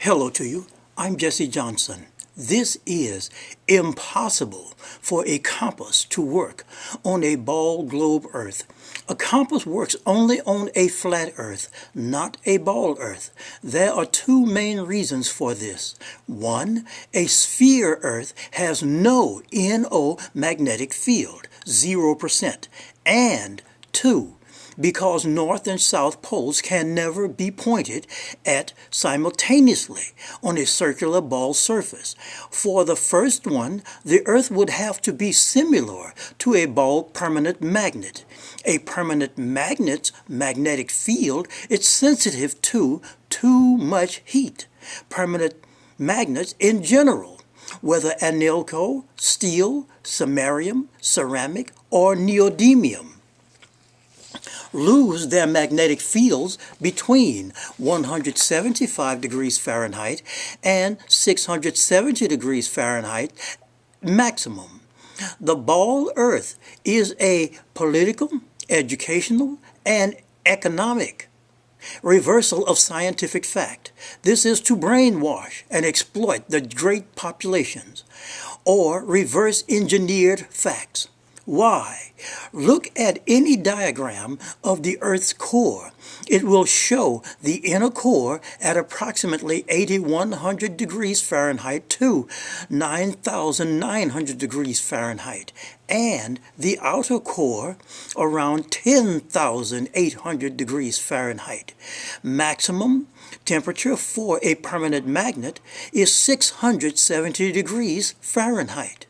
Hello to you. I'm Jessie Johnson. This is impossible for a compass to work on a ball globe Earth. A compass works only on a flat Earth, not a ball Earth. There are two main reasons for this. One, a sphere Earth has no NO magnetic field, 0%. And two, because north and south poles can never be pointed at simultaneously on a circular ball surface. For the first one, the Earth would have to be similar to a ball permanent magnet. A permanent magnet's magnetic field is sensitive to too much heat. Permanent magnets in general, whether anilco, steel, samarium, ceramic, or neodymium, lose their magnetic fields between 175 degrees Fahrenheit and 670 degrees Fahrenheit maximum. The ball Earth is a political, educational, and economic reversal of scientific fact. This is to brainwash and exploit the great populations, or reverse engineered facts. Why? Look at any diagram of the Earth's core. It will show the inner core at approximately 8,100 degrees Fahrenheit to 9,900 degrees Fahrenheit, and the outer core around 10,800 degrees Fahrenheit. Maximum temperature for a permanent magnet is 670 degrees Fahrenheit.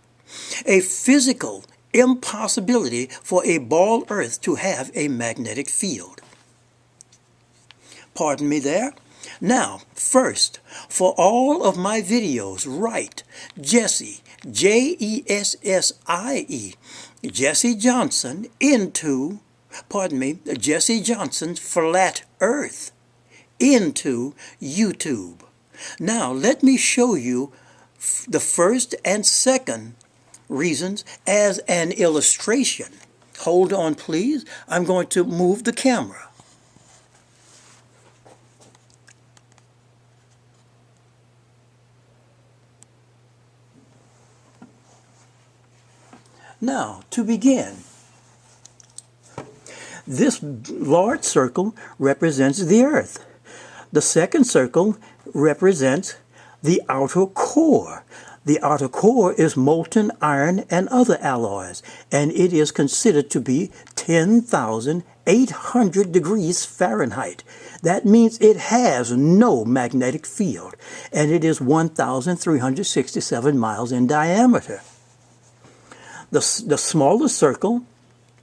A physical impossibility for a ball Earth to have a magnetic field. Pardon me there. Now, first, for all of my videos, write Jessie, Jessie, Jessie Johnson Jessie Johnson Flat Earth into YouTube. Now, let me show you the first and second reasons as an illustration. Hold on, please. I'm going to move the camera. Now, to begin, this large circle represents the Earth. The second circle represents the outer core. The outer core is molten iron and other alloys, and it is considered to be 10,800 degrees Fahrenheit. That means it has no magnetic field, and it is 1,367 miles in diameter. The smaller circle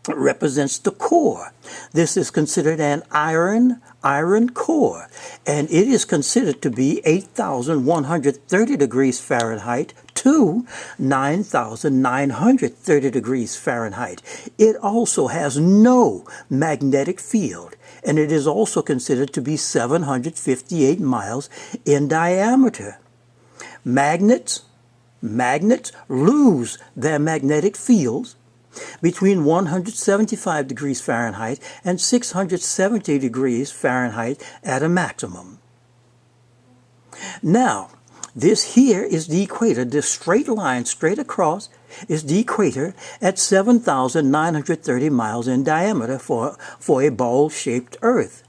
represents the core. This is considered an iron core, and it is considered to be 8,130 degrees Fahrenheit to 9,930 degrees Fahrenheit. It also has no magnetic field, and it is also considered to be 758 miles in diameter. Magnets lose their magnetic fields between 175 degrees Fahrenheit and 670 degrees Fahrenheit at a maximum. Now, this here is the equator. This straight line straight across is the equator at 7,930 miles in diameter for a ball-shaped Earth.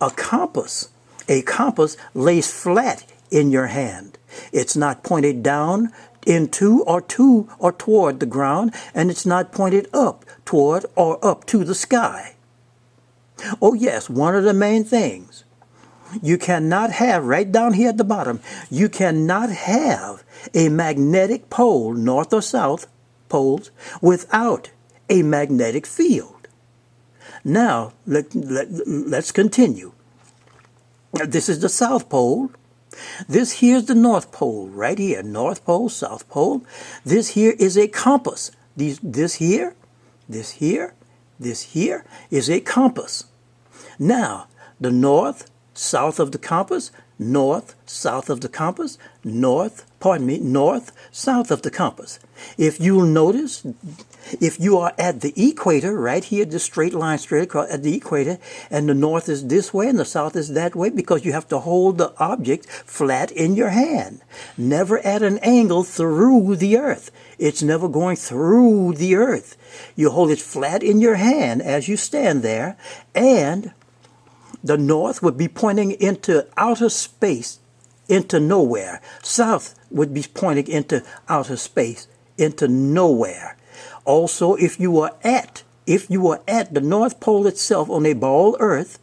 A compass lays flat in your hand. It's not pointed down into or toward the ground, and it's not pointed up toward or up to the sky. Oh yes, one of the main things you cannot have, right down here at the bottom, you cannot have a magnetic pole, north or south poles, without a magnetic field. Now, let's continue. This is the South Pole. This here's the North Pole, right here, North Pole, South Pole. This here is a compass. This here is a compass. Now, the north, south of the compass, north, south of the compass, north, south of the compass. If you'll notice, If you are at the equator, right here, this straight line straight across at the equator, and the north is this way and the south is that way, because you have to hold the object flat in your hand. Never at an angle through the earth. It's never going through the earth. You hold it flat in your hand as you stand there, and the north would be pointing into outer space, into nowhere. South would be pointing into outer space, into nowhere. Also, if you were at the North Pole itself on a ball Earth,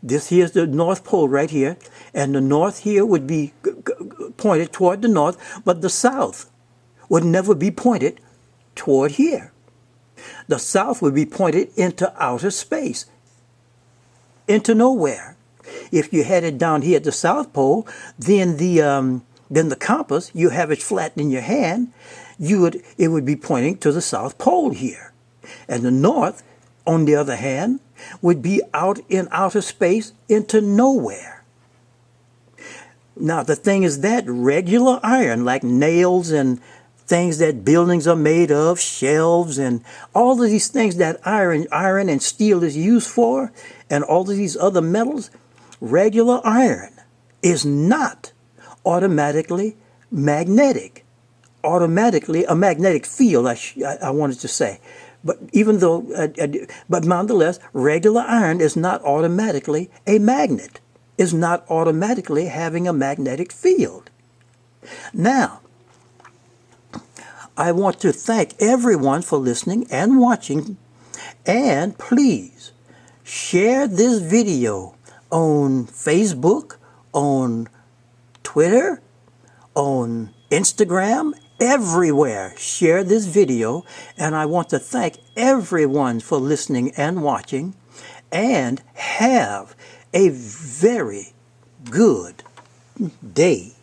this here's the North Pole right here, and the north here would be pointed toward the north, but the south would never be pointed toward here. The south would be pointed into outer space, into nowhere. If you had it down here at the South Pole, then the compass, you have it flat in your hand, it would be pointing to the South Pole here. And the north, on the other hand, would be out in outer space into nowhere. Now, the thing is that regular iron, like nails and things that buildings are made of, shelves, and all of these things that iron and steel is used for, and all of these other metals, regular iron is not automatically magnetic. Automatically a magnetic field, I wanted to say. But even though, but nonetheless, regular iron is not automatically a magnet. Is not automatically having a magnetic field. Now, I want to thank everyone for listening and watching, and please share this video on Facebook, on Twitter, on Instagram, everywhere. Share this video, and I want to thank everyone for listening and watching, and have a very good day.